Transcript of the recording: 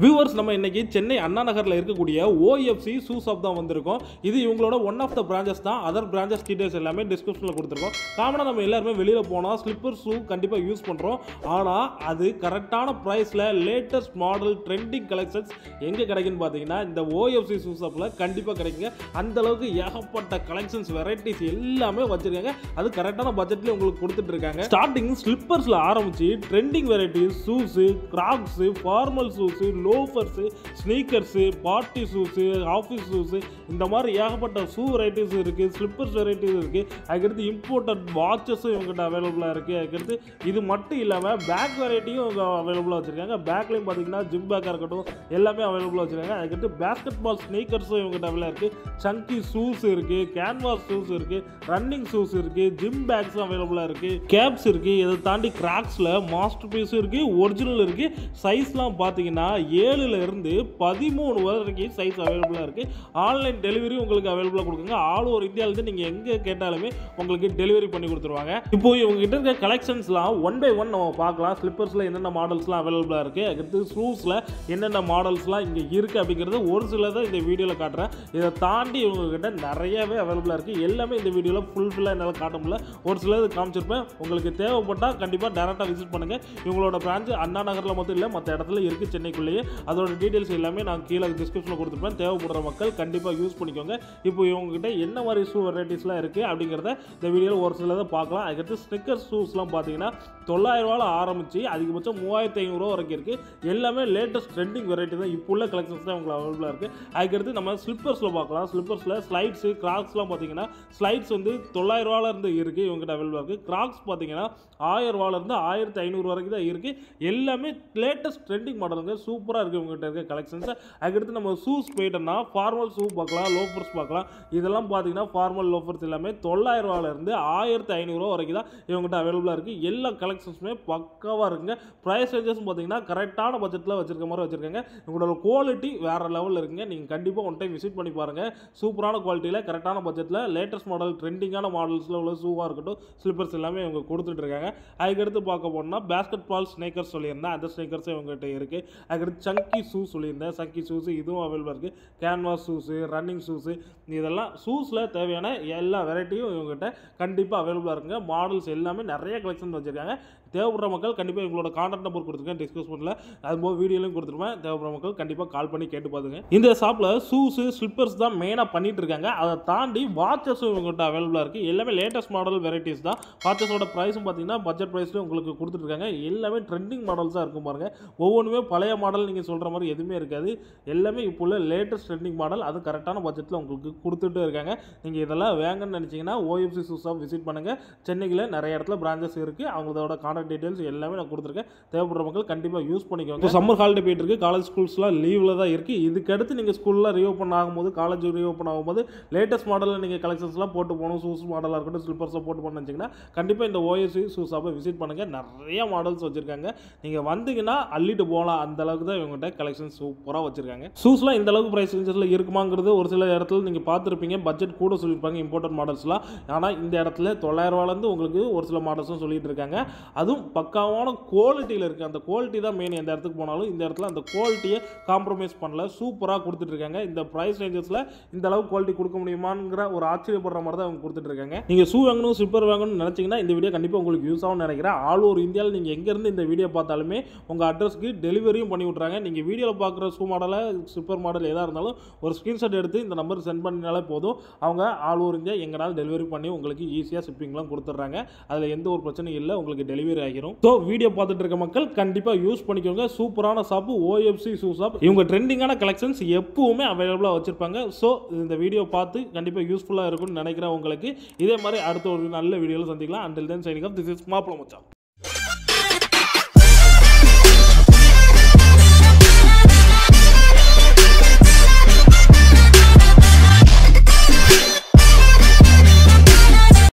Viewers நம்ம இன்னைக்கு சென்னை அண்ணா நகர்ல இருக்கக்கூடிய OFC ஷூ ஷாப் தான் வந்திருக்கோம். இது இவங்களோட ஒன் ஆஃப் த பிரான்ச்சஸ் தான். அதர் பிரான்ச்சஸ் டீடைல்ஸ் எல்லாமே டிஸ்கிரிப்ஷன்ல கொடுத்துருக்கோம். காமனா நம்ம எல்லாருமே வெளியில போனா ஸ்லிப்பர் ஷூ கண்டிப்பா யூஸ் பண்றோம். ஆனா அது கரெக்டான பிரைஸ்ல லேட்டஸ்ட் மாடல் ட்ரெண்டிங் கலெக்ஷன்ஸ் எங்க கிடைக்குன்னு பாத்தீங்கன்னா இந்த OFC ஷூ ஷாப்ல கண்டிப்பா கிடைக்குங்க. அந்த அளவுக்கு ஏகப்பட்ட கலெக்ஷன்ஸ் வெரைட்டிஸ் எல்லாமே வச்சிருக்காங்க. அது கரெக்டான பட்ஜெட்ல உங்களுக்கு கொடுத்துட்டு இருக்காங்க. ஸ்டார்டிங் ஸ்லிப்பர்ஸ்ல ஆரம்பிச்சு trending varieties shoes, Crocs, formal shoes, loafers, sneakers, party shoes, office shoes, இந்த மாதிரி ஏகப்பட்ட ஷூ வெரைட்டிஸ் இருக்கு, ஸ்லிப்பர்ஸ் வெரைட்டிஸ் இருக்கு. அதுக்கடுத்து இம்போர்ட்டட் வாட்சஸும் இவங்ககிட்ட அவைலபிளா இருக்கு. அதுக்கடுத்து இது மட்டும் இல்லாம பேக் வெரைட்டியும் இவங்க அவைலபிளா வச்சிருக்காங்க. பேக்லையும் பார்த்தீங்கன்னா ஜிம் பேக்காக இருக்கட்டும் எல்லாமே அவைலபிளா வச்சிருக்காங்க. அதுக்கடுத்து பேஸ்கெட் பால் ஸ்னீக்கர்ஸும் இவங்ககிட்ட அவைலபிளா இருக்கு. சங்கி ஷூஸ் இருக்கு, கேன்வாஸ் ஷூஸ் இருக்கு, ரன்னிங் ஷூஸ் இருக்கு, ஜிம் பேக்ஸும் அவைலபிளா இருக்கு, கேப்ஸ் இருக்கு. இதை தாண்டி கிராக்ஸ்ல மாஸ்டர் பீஸ் இருக்கு, ஒரிஜினல் இருக்கு. சைஸ்லாம் பார்த்தீங்கன்னா 7ல இருந்து 13 வரைக்கும் சைஸ் அவைலபிளா இருக்கு. ஆன்லைன் டெலிவரி உங்களுக்கு அவைலபிளா கொடுக்குங்க. ஆல் ஓவர் இந்தியாவிலிருந்து நீங்க எங்க கேட்டாலுமே உங்களுக்கு டெலிவரி பண்ணி கொடுத்துருவாங்க. இப்போ இவங்க கிட்ட இருக்க கலெக்ஷன்ஸ்லாம் ஒன் பை ஒன் நம்ம பார்க்கலாம். ஸ்லிப்பர்ஸ்ல என்னென்ன மாடல்ஸ்லாம் அவைலபிளா இருக்கு, அடுத்து ஷூஸ்ல என்னென்ன மாடல்ஸ்லாம் இங்க இருக்கு அப்படிங்கிறது ஒரு சிலதை இந்த வீடியோல காட்டுறேன். இதை தாண்டி இவங்க கிட்ட நிறையவே அவைலபிளா இருக்கு. எல்லாமே இந்த வீடியோல ஃபுல்லா என்னால் காட்ட முடியல. ஒரு சிலது காமிச்சிருப்பேன். உங்களுக்கு தேவைப்பட்டா கண்டிப்பா டைரக்டா விசிட் பண்ணுங்க. இவங்களோட பிரான்ச் அண்ணா நகர்ல மட்டும் இல்ல, மற்ற இடத்துல இருக்கு சென்னைக்குள்ளேயே. அதோட டீடைல்ஸ் எல்லாமே நான் கீழே டிஸ்கிரிப்ஷனில் கொடுத்துருப்பேன். தேவைப்படுற மக்கள் கண்டிப்பாக யூஸ் பண்ணிக்கோங்க. இப்போ இவங்ககிட்ட என்ன மாதிரி ஷூ வெரைட்டிஸ்லாம் இருக்குது அப்படிங்கிறத இந்த வீடியோவில் ஒரு சிலதை பார்க்கலாம். அதுக்கடுத்து ஸ்னிக்கர் ஷூஸ்லாம் பார்த்தீங்கன்னா 900 ஆரம்பிச்சு அதிகபட்சம் 3500 வரைக்கும் இருக்குது. எல்லாமே லேட்டஸ்ட் ட்ரெண்டிங் வெரைட்டி தான். இப்போ உள்ள கலெக்ஷன்ஸ் தான் உங்களுக்கு அவைலபிளாக இருக்குது. அதுக்கடுத்து நம்ம ஸ்லிப்பர்ஸில் பார்க்கலாம். ஸ்லிப்பர்ஸில் ஸ்லைட்ஸு, கிராக்ஸ்லாம் பார்த்தீங்கன்னா ஸ்லைட்ஸ் வந்து 900 இருந்து இருக்குது, இவங்ககிட்ட அவைலபிளாக இருக்குது. கிராக்ஸ் பார்த்தீங்கன்னா 1000 இருந்து 1500 வரைக்கும் தான் இருக்குது. எல்லாமே லேட்டஸ்ட் ட்ரெண்டிங் மாடலுங்க. சூப்பராக இருக்குது இவங்ககிட்ட இருக்க கலெக்ஷன்ஸ். அதுக்கடுத்து நம்ம ஷூஸ் போயிட்டோம்னா ஃபார்மல் ஷூ பார்க்கலாம், லோஃபர்ஸ் பார்க்கலாம். இதெல்லாம் பார்த்தீங்கன்னா ஃபார்மல் லோஃபர்ஸ் எல்லாமே 900 இருந்து 1500 வரைக்கும் தான் இவங்ககிட்ட அவைலபிளாக இருக்குது. எல்லா கலெக்ஷன்ஸுமே பக்காவாக இருக்குங்க. ப்ரைஸ் ரேஞ்சஸ் பார்த்தீங்கன்னா கரெக்டான பட்ஜெட்டில் வச்சிருக்க மாதிரி வச்சிருக்காங்க. உங்களோட குவாலிட்டி வேறு லெவலில் இருக்குங்க. நீங்கள் கண்டிப்பாக ஒன் டைம் விசிட் பண்ணி பாருங்கள். சூப்பரான குவாலிட்டியில் கரெக்டான பட்ஜெட்டில் லேட்டஸ்ட் மாடல் ட்ரெண்டிங்கான மாடல்ஸில் உள்ள ஷூவாக இருக்கட்டும், ஸ்லிப்பர்ஸ் எல்லாமே இவங்க கொடுத்துட்டு இருக்காங்க. அதுக்கடுத்து பார்க்க போனோம்னா பேஸ்கெட் பால் ஸ்னேக்கர்ஸ் சொல்லியிருந்தேன். அந்த ஸ்னேக்கர்ஸும் இவங்ககிட்ட இருக்குது. அதுக்கடுத்து சங்கி ஷூஸ் சொல்லியிருந்தேன். சங்கி ஷூஸ் இதுவும் அவைலபிளாக இருக்குது. கேன்வாஸ் ஷூஸு, ரன்னிங் ஷூஸு, இதெல்லாம் ஷூஸில் தேவையான எல்லா வெரைட்டியும் இவங்ககிட்ட கண்டிப்பாக அவைலபிளாக இருக்குங்க. மாடல்ஸ் எல்லாமே நிறைய கலெக்ஷன் வச்சுருக்காங்க. தேவைப்படுற மக்கள் கண்டிப்பாக எங்களோட கான்டாக்ட் நம்பர் கொடுத்துருக்கேன் டிஸ்கிரிப்ஷனில். அதுபோல் வீடியோலையும் கொடுத்துருப்பேன். தேவைப்படுற மக்கள் கண்டிப்பாக கால் பண்ணி கேட்டு பார்த்துங்க. இந்த ஷாப்பில் ஷூஸு, ஸ்லிப்பர்ஸ் தான் மெயினாக பண்ணிட்டு இருக்காங்க. அதை தாண்டி வாட்சஸும் இவங்ககிட்ட அவைலபிளாக இருக்குது. எல்லாமே லேட்டஸ்ட் மாடல் வெரைட்டிஸ் தான். வாட்சஸோட ப்ரைஸும் பார்த்தீங்கன்னா பட்ஜெட் ப்ரைஸில் உங்களுக்கு கொடுத்துட்ருக்காங்க. எல்லாமே ட்ரெண்டிங் மாடல்ஸாக இருக்கும் பாருங்கள். ஒவ்வொன்றுமே பழைய மாடல் நீங்கள் சொல்கிற மாதிரி எதுவுமே இருக்காது. எல்லாமே இப்போ உள்ள லேட்டஸ்ட் ட்ரெண்டிங் மாடல். அது கரெக்டான பட்ஜெட்டில் உங்களுக்கு கொடுத்துட்டு இருக்காங்க. நீங்கள் இதெல்லாம் வேங்கன்னு நினச்சிங்கன்னா OFC ஷூ ஷாப் விசிட் பண்ணுங்கள். சென்னையில் நிறைய இடத்துல பிரான்ச்சஸ் இருக்குது. அவங்களோட கான்டாக்ட் டீடைல்ஸ் எல்லாமே நான் கொடுத்துருக்கேன். தேவைப்படுற மக்கள் கண்டிப்பாக யூஸ் பண்ணிக்கோங்க. இப்போ சம்மர் ஹாலிடே போயிட்டு இருக்கு. காலேஜ் ஸ்கூல்ஸ்லாம் லீவில் தான் இருக்குது. இதுக்கடுத்து நீங்கள் ஸ்கூல்லாம் ரீஓப்பன் ஆகும்போது, காலேஜ் ரீஓப்பன் ஆகும்போது லேட்டஸ்ட் மாடலில் நீங்கள் கலெக்ஷன்ஸ்லாம் போட்டு போகணும். ஷூஸ் மாடலாக இருக்கட்டும், ஸ்லிப்பர்ஸாக போட்டு போகணும்னு நினச்சிங்கன்னா கண்டிப்பாக இந்த OFC ஷூ ஷாப்பை விசிட் பண்ணுங்கள். நிறைய மாடல்ஸ் வச்சுருக்காங்க. நீங்கள் வந்தீங்கன்னா அள்ளிட்டு போகலாம். அந்த அளவுக்கு தான் இவங்ககிட்ட கலெக்ஷன் சூப்பராக வச்சுருக்காங்க. ஷூஸ்லாம் இந்த அளவுக்கு ப்ரைஸ் ரேஞ்சஸில் இருக்குமாங்கிறது ஒரு சில இடத்துல நீங்கள் பார்த்துருப்பீங்க. பட்ஜெட் கூட சொல்லியிருப்பாங்க இம்போர்ட்டட் மாடல்ஸ்லாம். ஆனால் இந்த இடத்துல 900 உங்களுக்கு ஒரு சில மாடல்ஸும் சொல்லிட்டு இருக்காங்க. அதுவும் பக்காவான குவாலிட்டியில் இருக்குது. அந்த குவாலிட்டி தான் மெயின். எந்த இடத்துக்கு போனாலும் இந்த இடத்துல அந்த குவாலிட்டியை காம்ப்ரமைஸ் பண்ணல. சூப்பராக கொடுத்துட்ருக்காங்க. இந்த ப்ரைஸ் ரேஞ்சஸில் இந்த அளவுக்கு குவாலிட்டி கொடுக்க முடியுமாங்கிற ஒரு ஆச்சரியப்படுற மாதிரி தான் அவங்க கொடுத்துட்ருக்காங்க. நீங்கள் ஷூ வாங்கணும், ஸ்லிப்பர் வாங்கணும்னு நினச்சிங்கன்னா இந்த வீடியோ கண்டிப்பாக உங்களுக்கு யூஸ் ஆகும்னு நினைக்கிறேன். ஆல் ஓவர் இந்தியாவில் நீங்கள் எங்கேருந்து இந்த வீடியோ பார்த்தாலுமே உங்கள் அட்ரஸ்க்கு டெலிவரியும் பண்ணி விட்றாங்க. நீங்கள் வீடியோவில் பார்க்குற ஷூ மாடலை, ஸ்லிப்பர் மாடல் எதாக இருந்தாலும் ஒரு ஸ்க்ரீன்ஷாட் எடுத்து இந்த நம்பருக்கு சென்ட் பண்ணினாலே போதும். அவங்க ஆல் ஓவர் இந்தியா எங்கனாலும் டெலிவரி பண்ணி உங்களுக்கு ஈஸியாக ஷிப்பிங்லாம் கொடுத்துட்றாங்க. அதில் எந்த ஒரு பிரச்சனையும் இல்லை. உங்களுக்கு டெலிவரி ஆகிரும். ஸோ வீடியோ பார்த்துட்டு இருக்க மக்கள் கண்டிப்பாக யூஸ் பண்ணிக்கோங்க. சூப்பரான ஷாப்பு OFC ஷூ ஷாப். இவங்க ட்ரெண்டிங்கான கலெக்ஷன்ஸ் எப்பவுமே அவைலபிளாக வச்சிருப்பாங்க. ஸோ இந்த வீடியோ பார்த்து கண்டிப்பாக யூஸ்ஃபுல்லாக இருக்கும்னு நினைக்கிறேன் உங்களுக்கு. இதே மாதிரி அடுத்த ஒரு நல்ல வீடியோவில் சந்திக்கலாம். Until then signing off. This is மாப்ள மச்சான்.